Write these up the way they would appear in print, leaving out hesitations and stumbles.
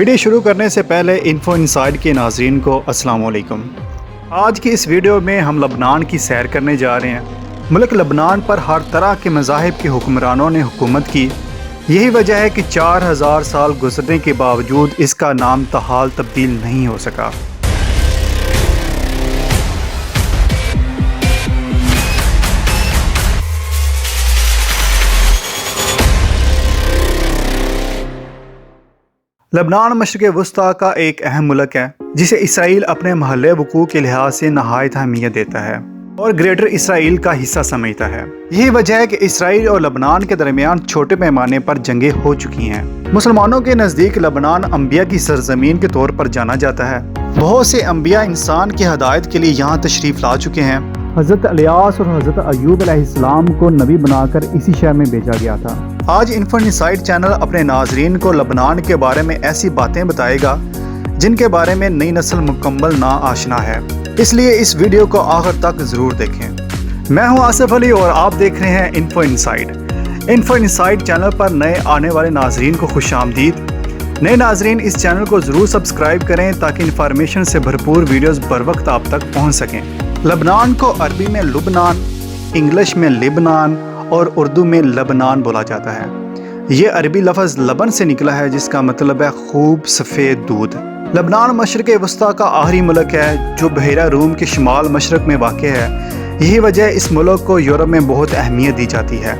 Video شروع کرنے سے پہلے انفو انسائیڈ کے ناظرین کو السلام علیکم۔ آج کی اس ویڈیو میں ہم لبنان کی سیر کرنے جا رہے ہیں۔ ملک لبنان پر ہر طرح کے مذاہب کے حکمرانوں نے حکومت کی، یہی وجہ ہے کہ 4000 سال گزرنے کے باوجود اس کا نام تاحال تبدیل نہیں ہو سکا۔ لبنان مشرق وسطیٰ کا ایک اہم ملک ہے جسے اسرائیل اپنے محل وقوع کے لحاظ سے نہایت اہمیت دیتا ہے اور گریٹر اسرائیل کا حصہ سمجھتا ہے۔ یہی وجہ ہے کہ اسرائیل اور لبنان کے درمیان چھوٹے پیمانے پر جنگیں ہو چکی ہیں۔ مسلمانوں کے نزدیک لبنان انبیاء کی سرزمین کے طور پر جانا جاتا ہے۔ بہت سے انبیاء انسان کی ہدایت کے لیے یہاں تشریف لا چکے ہیں۔ حضرت الیاس اور حضرت ایوب علیہ السلام کو نبی بنا کر اسی شہر میں بھیجا گیا تھا۔ آج انفو انسائیڈ چینل اپنے ناظرین کو لبنان کے بارے میں ایسی باتیں بتائے گا جن کے بارے میں نئی نسل مکمل نا آشنا ہے، اس لیے اس ویڈیو کو آخر تک ضرور دیکھیں۔ میں ہوں آصف علی اور آپ دیکھ رہے ہیں info inside. Info inside channel پر نئے آنے والے ناظرین کو خوش آمدید۔ نئے ناظرین اس چینل کو ضرور سبسکرائب کریں تاکہ انفارمیشن سے بھرپور ویڈیوز بر وقت آپ تک پہنچ سکیں۔ لبنان کو عربی میں لبنان، انگلش میں لبنان اور اردو میں لبنان بولا جاتا ہے۔ یہ عربی لفظ لبن سے نکلا ہے جس کا مطلب ہے خوب سفید دودھ۔ لبنان مشرق وسطیٰ کا آخری ملک ہے جو بحیرہ روم کے شمال مشرق میں واقع ہے۔ یہی وجہ اس ملک کو یورپ میں بہت اہمیت دی جاتی ہے۔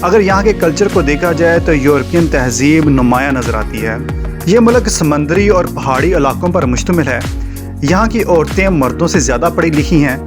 اگر یہاں کے کلچر کو دیکھا جائے تو یورپین تہذیب نمایاں نظر آتی ہے۔ یہ ملک سمندری اور پہاڑی علاقوں پر مشتمل ہے۔ یہاں کی عورتیں مردوں سے زیادہ پڑھی لکھی ہیں۔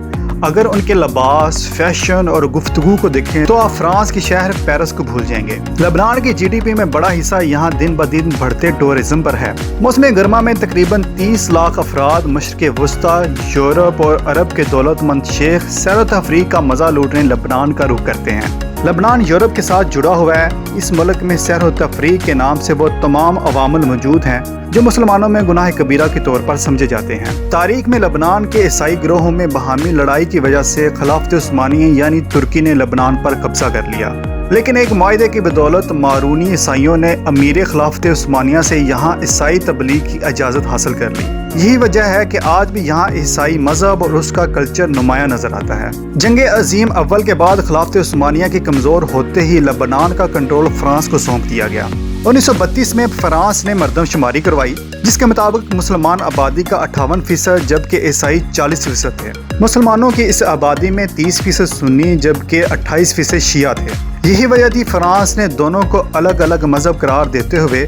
اگر ان کے لباس، فیشن اور گفتگو کو دیکھیں تو آپ فرانس کے شہر پیرس کو بھول جائیں گے۔ لبنان کی جی ڈی پی میں بڑا حصہ یہاں دن بدن بڑھتے ٹورزم پر ہے۔ موسم گرما میں تقریباً 30 لاکھ افراد مشرق وسطیٰ، یورپ اور عرب کے دولت مند شیخ سیر و تفریح کا مزہ لوٹنے لبنان کا رخ کرتے ہیں۔ لبنان یورپ کے ساتھ جڑا ہوا ہے۔ اس ملک میں سیر و تفریح کے نام سے وہ تمام عوامل موجود ہیں جو مسلمانوں میں گناہ کبیرہ کے طور پر سمجھے جاتے ہیں۔ تاریخ میں لبنان کے عیسائی گروہوں میں باہمی لڑائی کی وجہ سے خلافت عثمانیہ یعنی ترکی نے لبنان پر قبضہ کر لیا، لیکن ایک معاہدے کی بدولت مارونی عیسائیوں نے امیر خلافت عثمانیہ سے یہاں عیسائی تبلیغ کی اجازت حاصل کر لی۔ یہی وجہ ہے کہ آج بھی یہاں عیسائی مذہب اور اس کا کلچر نمایاں نظر آتا ہے۔ جنگ عظیم اول کے بعد خلافت عثمانیہ کے کمزور ہوتے ہی لبنان کا کنٹرول فرانس کو سونپ دیا گیا۔ 1932 میں فرانس نے مردم شماری کروائی جس کے مطابق مسلمان آبادی کا 58% جبکہ عیسائی 40% تھے۔ مسلمانوں کی اس آبادی میں 30% سنی جبکہ 28% شیعہ تھے۔ یہی وجہ تھی فرانس نے دونوں کو الگ الگ مذہب قرار دیتے ہوئے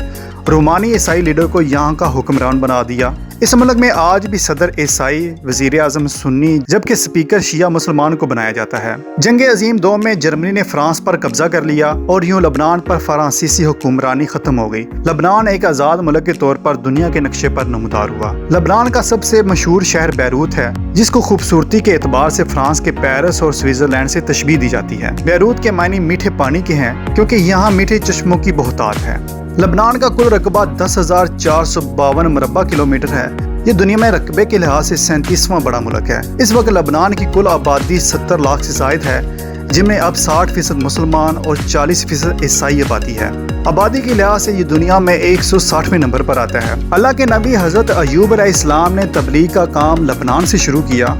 رومانی عیسائی لیڈر کو یہاں کا حکمران بنا دیا۔ اس ملک میں آج بھی صدر عیسائی، وزیر اعظم سنی جبکہ سپیکر شیعہ مسلمان کو بنایا جاتا ہے۔ جنگ عظیم دوم میں جرمنی نے فرانس پر قبضہ کر لیا اور یوں لبنان پر فرانسیسی حکمرانی ختم ہو گئی۔ لبنان ایک آزاد ملک کے طور پر دنیا کے نقشے پر نمودار ہوا۔ لبنان کا سب سے مشہور شہر بیروت ہے جس کو خوبصورتی کے اعتبار سے فرانس کے پیرس اور سوئٹزرلینڈ سے تشبیہ دی جاتی ہے۔ بیروت کے معنی میٹھے پانی کے ہیں کیونکہ یہاں میٹھے چشموں کی بہتات ہے۔ لبنان کا کل رقبہ 10,452 مربع کلومیٹر ہے۔ یہ دنیا میں رقبے کے لحاظ سے 37واں بڑا ملک ہے۔ اس وقت لبنان کی کل آبادی 70 لاکھ سے زائد ہے جن میں اب 60% مسلمان اور 40% عیسائی آبادی ہے۔ آبادی کے لحاظ سے یہ دنیا میں 160ویں نمبر پر آتا ہے۔ اللہ کے نبی حضرت ایوب علیہ السلام نے تبلیغ کا کام لبنان سے شروع کیا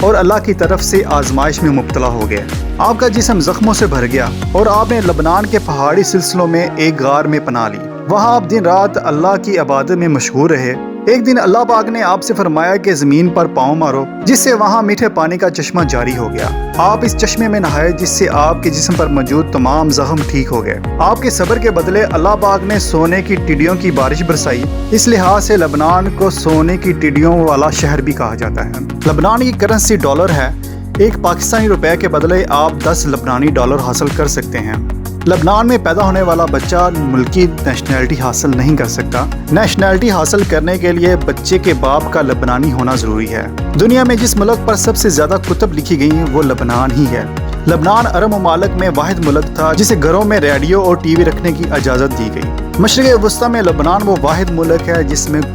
اور اللہ کی طرف سے آزمائش میں مبتلا ہو گئے۔ آپ کا جسم زخموں سے بھر گیا اور آپ نے لبنان کے پہاڑی سلسلوں میں ایک غار میں پناہ لی۔ وہاں آپ دن رات اللہ کی عبادت میں مشغول رہے۔ ایک دن اللہ پاک نے آپ سے فرمایا کہ زمین پر پاؤں مارو، جس سے وہاں میٹھے پانی کا چشمہ جاری ہو گیا۔ آپ اس چشمے میں نہائے جس سے آپ کے جسم پر موجود تمام زخم ٹھیک ہو گئے۔ آپ کے صبر کے بدلے اللہ پاک نے سونے کی ٹڈیوں کی بارش برسائی۔ اس لحاظ سے لبنان کو سونے کی ٹڈیوں والا شہر بھی کہا جاتا ہے۔ لبنان کی کرنسی ڈالر ہے۔ ایک پاکستانی روپے کے بدلے آپ 10 لبنانی ڈالر حاصل کر سکتے ہیں۔ لبنان میں پیدا ہونے والا بچہ ملکی نیشنلٹی حاصل نہیں کر سکتا۔ نیشنلٹی حاصل کرنے کے لیے بچے کے باپ کا لبنانی ہونا ضروری ہے۔ دنیا میں جس ملک پر سب سے زیادہ کتب لکھی گئی وہ لبنان ہی ہے۔ لبنان عرب ممالک میں واحد ملک تھا جسے گھروں میں ریڈیو اور ٹی وی رکھنے کی اجازت دی گئی۔ مشرق وسطیٰ میں لبنان وہ واحد ملک ہے جس میں